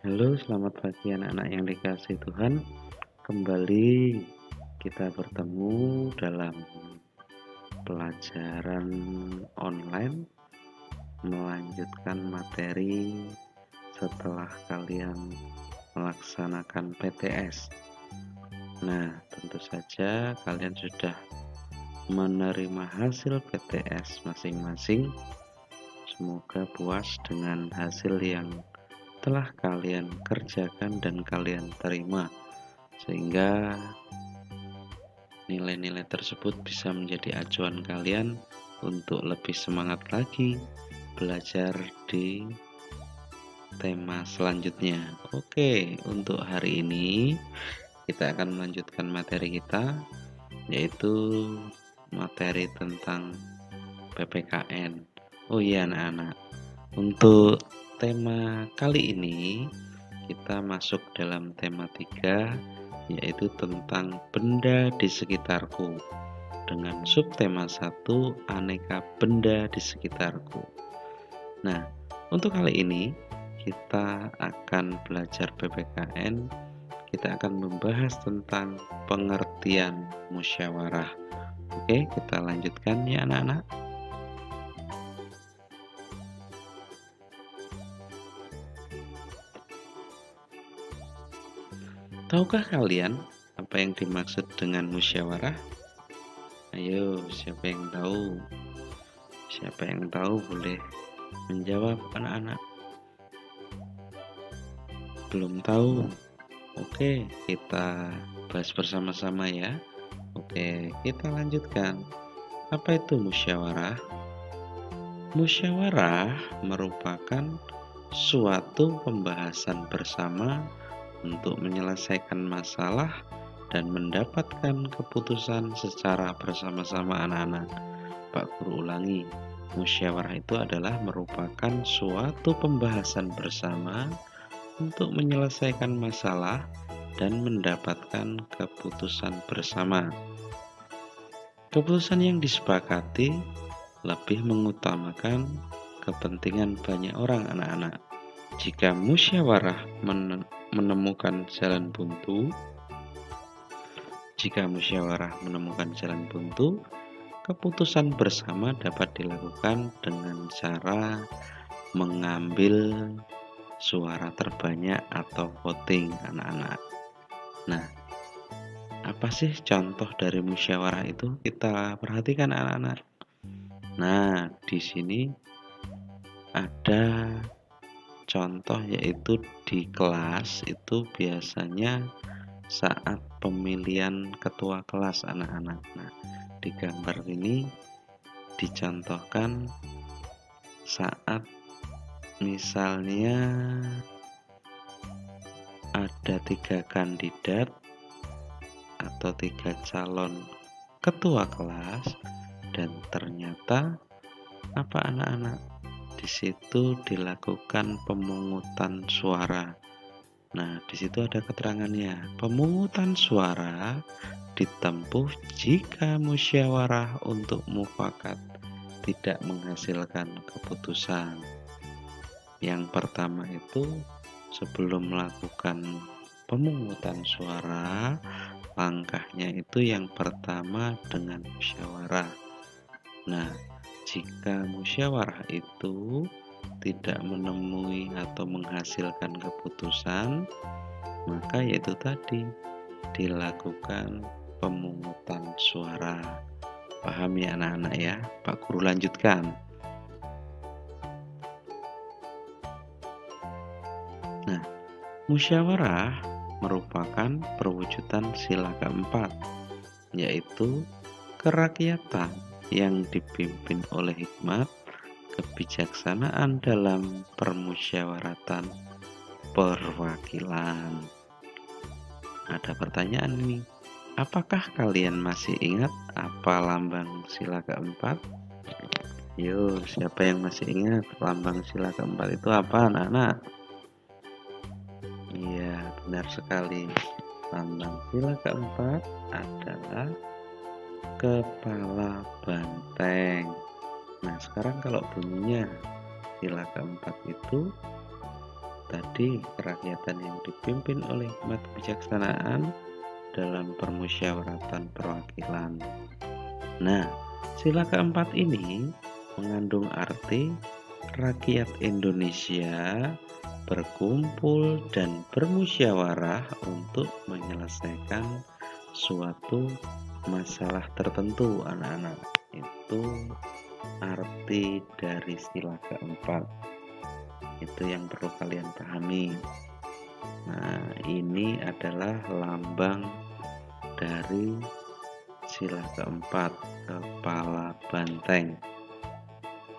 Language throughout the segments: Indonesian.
Halo, selamat pagi anak-anak yang dikasihi Tuhan. Kembali kita bertemu dalam pelajaran online, melanjutkan materi setelah kalian melaksanakan PTS. Nah, tentu saja kalian sudah menerima hasil PTS masing-masing. Semoga puas dengan hasil yang telah kalian kerjakan dan kalian terima, sehingga nilai-nilai tersebut bisa menjadi acuan kalian untuk lebih semangat lagi belajar di tema selanjutnya. Oke, untuk hari ini kita akan melanjutkan materi kita, yaitu materi tentang PPKN. Oh iya anak-anak, untuk tema kali ini kita masuk dalam tema 3, yaitu tentang benda di sekitarku, dengan subtema 1, aneka benda di sekitarku. Nah, untuk kali ini kita akan belajar PPKN. Kita akan membahas tentang pengertian musyawarah. Oke, kita lanjutkan ya anak-anak. Tahukah kalian apa yang dimaksud dengan musyawarah? Ayo, siapa yang tahu? Siapa yang tahu boleh menjawab anak-anak. Belum tahu? Oke, kita bahas bersama-sama ya. Oke, kita lanjutkan. Apa itu musyawarah? Musyawarah merupakan suatu pembahasan bersama untuk menyelesaikan masalah dan mendapatkan keputusan secara bersama-sama anak-anak. Pak Guru ulangi, musyawarah itu adalah merupakan suatu pembahasan bersama untuk menyelesaikan masalah dan mendapatkan keputusan bersama. Keputusan yang disepakati lebih mengutamakan kepentingan banyak orang anak-anak. Jika musyawarah menemukan jalan buntu, keputusan bersama dapat dilakukan dengan cara mengambil suara terbanyak atau voting anak-anak. Nah, apa sih contoh dari musyawarah itu? Kita perhatikan anak-anak. Nah, di sini ada contoh, yaitu di kelas itu biasanya saat pemilihan ketua kelas anak-anak. Nah, di gambar ini dicontohkan saat misalnya ada 3 kandidat atau 3 calon ketua kelas, dan ternyata apa anak-anak? Di situ dilakukan pemungutan suara. Nah, di situ ada keterangannya. Pemungutan suara ditempuh jika musyawarah untuk mufakat tidak menghasilkan keputusan. Yang pertama itu, sebelum melakukan pemungutan suara, langkahnya itu yang pertama dengan musyawarah. Nah, jika musyawarah itu tidak menemui atau menghasilkan keputusan, maka yaitu tadi dilakukan pemungutan suara. Paham ya anak-anak ya? Pak Guru lanjutkan. Nah, musyawarah merupakan perwujudan sila keempat, yaitu kerakyatan yang dipimpin oleh hikmat, kebijaksanaan dalam permusyawaratan perwakilan. Ada pertanyaan nih, apakah kalian masih ingat apa lambang sila keempat? Yo, siapa yang masih ingat lambang sila keempat itu apa anak-anak? Iya, benar sekali. Lambang sila keempat adalah kepala banteng. Nah, sekarang kalau bunyinya sila keempat itu Tadi kerakyatan yang dipimpin oleh hikmat kebijaksanaan dalam permusyawaratan perwakilan. Nah, sila keempat ini mengandung arti rakyat Indonesia berkumpul dan bermusyawarah untuk menyelesaikan suatu masalah tertentu, anak-anak. Itu arti dari sila keempat. Itu yang perlu kalian pahami. Nah, ini adalah lambang dari sila keempat, kepala banteng.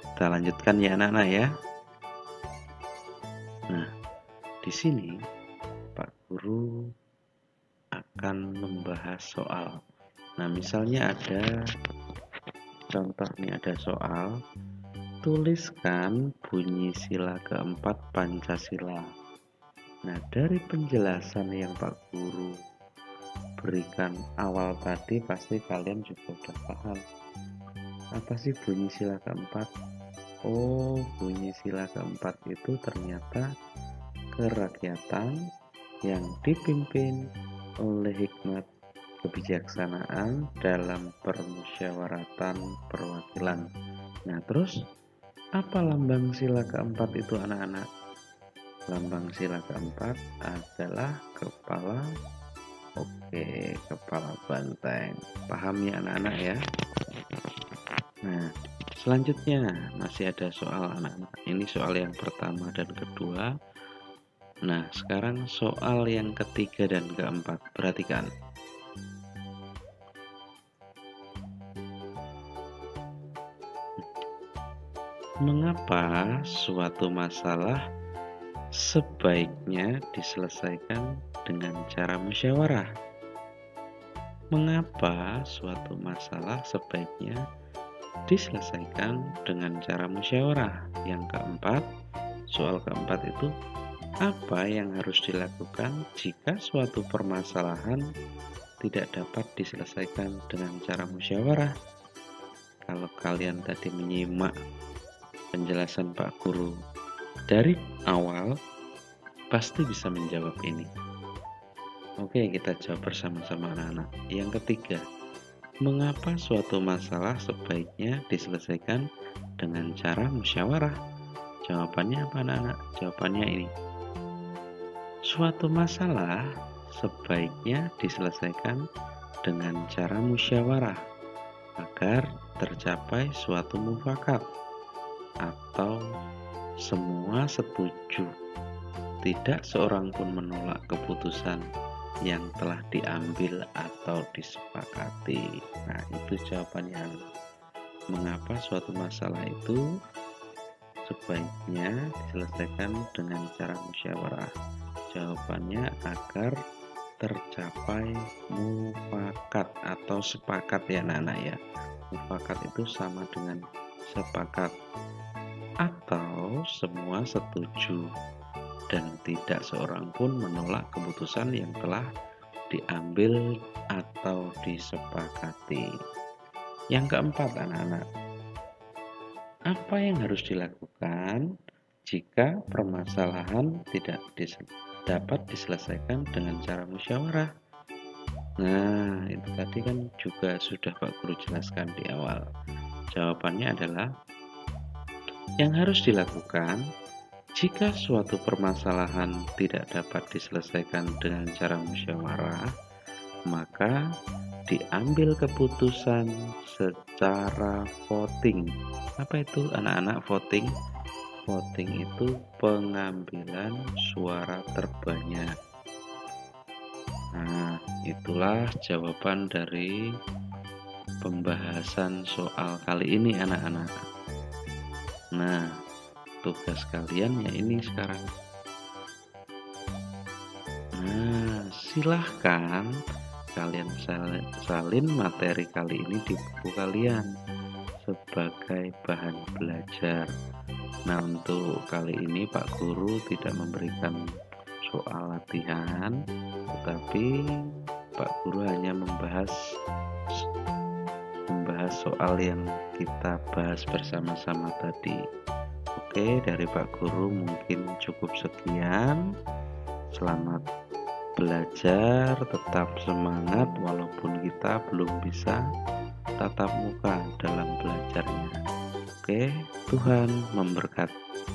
Kita lanjutkan ya anak-anak ya. Nah, di sini Pak Guru akan membahas soal. Nah, misalnya ada contoh nih, ada soal, tuliskan bunyi sila keempat Pancasila. Nah, dari penjelasan yang Pak Guru berikan awal tadi, pasti kalian juga udah paham. Apa sih bunyi sila keempat? Oh, bunyi sila keempat itu ternyata kerakyatan yang dipimpin oleh hikmat kebijaksanaan dalam permusyawaratan perwakilan. Nah, terus apa lambang sila keempat itu anak-anak? Lambang sila keempat adalah kepala. Oke, kepala banteng. Paham ya anak-anak ya? Nah, selanjutnya masih ada soal anak-anak. Ini soal yang pertama dan kedua. Nah, sekarang soal yang ketiga dan keempat. Perhatikan. Mengapa suatu masalah sebaiknya diselesaikan dengan cara musyawarah? Mengapa suatu masalah sebaiknya diselesaikan dengan cara musyawarah? Yang keempat, soal keempat itu, apa yang harus dilakukan jika suatu permasalahan tidak dapat diselesaikan dengan cara musyawarah? Kalau kalian tadi menyimak penjelasan Pak Guru dari awal, pasti bisa menjawab ini. Oke, kita jawab bersama-sama anak-anak. Yang ketiga, mengapa suatu masalah sebaiknya diselesaikan dengan cara musyawarah? Jawabannya apa anak-anak? Jawabannya ini. Suatu masalah sebaiknya diselesaikan dengan cara musyawarah agar tercapai suatu mufakat atau semua setuju. Tidak seorang pun menolak keputusan yang telah diambil atau disepakati. Nah, itu jawabannya. Mengapa suatu masalah itu sebaiknya diselesaikan dengan cara musyawarah? Jawabannya agar tercapai mufakat atau sepakat ya anak-anak ya. Mufakat itu sama dengan sepakat atau semua setuju dan tidak seorang pun menolak keputusan yang telah diambil atau disepakati. Yang keempat anak-anak, apa yang harus dilakukan jika permasalahan tidak dapat diselesaikan dengan cara musyawarah? Nah, itu tadi kan juga sudah Pak Guru jelaskan di awal. Jawabannya adalah yang harus dilakukan jika suatu permasalahan tidak dapat diselesaikan dengan cara musyawarah, maka diambil keputusan secara voting. Apa itu anak-anak voting? Voting itu pengambilan suara terbanyak. Nah, itulah jawaban dari pembahasan soal kali ini anak-anak. Nah, tugas kalian ya ini sekarang. Nah, silahkan kalian salin materi kali ini di buku kalian sebagai bahan belajar. Nah, untuk kali ini Pak Guru tidak memberikan soal latihan, tetapi Pak Guru hanya membahas soal yang kita bahas bersama-sama tadi. Oke, dari Pak Guru mungkin cukup sekian. Selamat belajar, tetap semangat walaupun kita belum bisa tatap muka dalam belajarnya. Oke, Tuhan memberkati.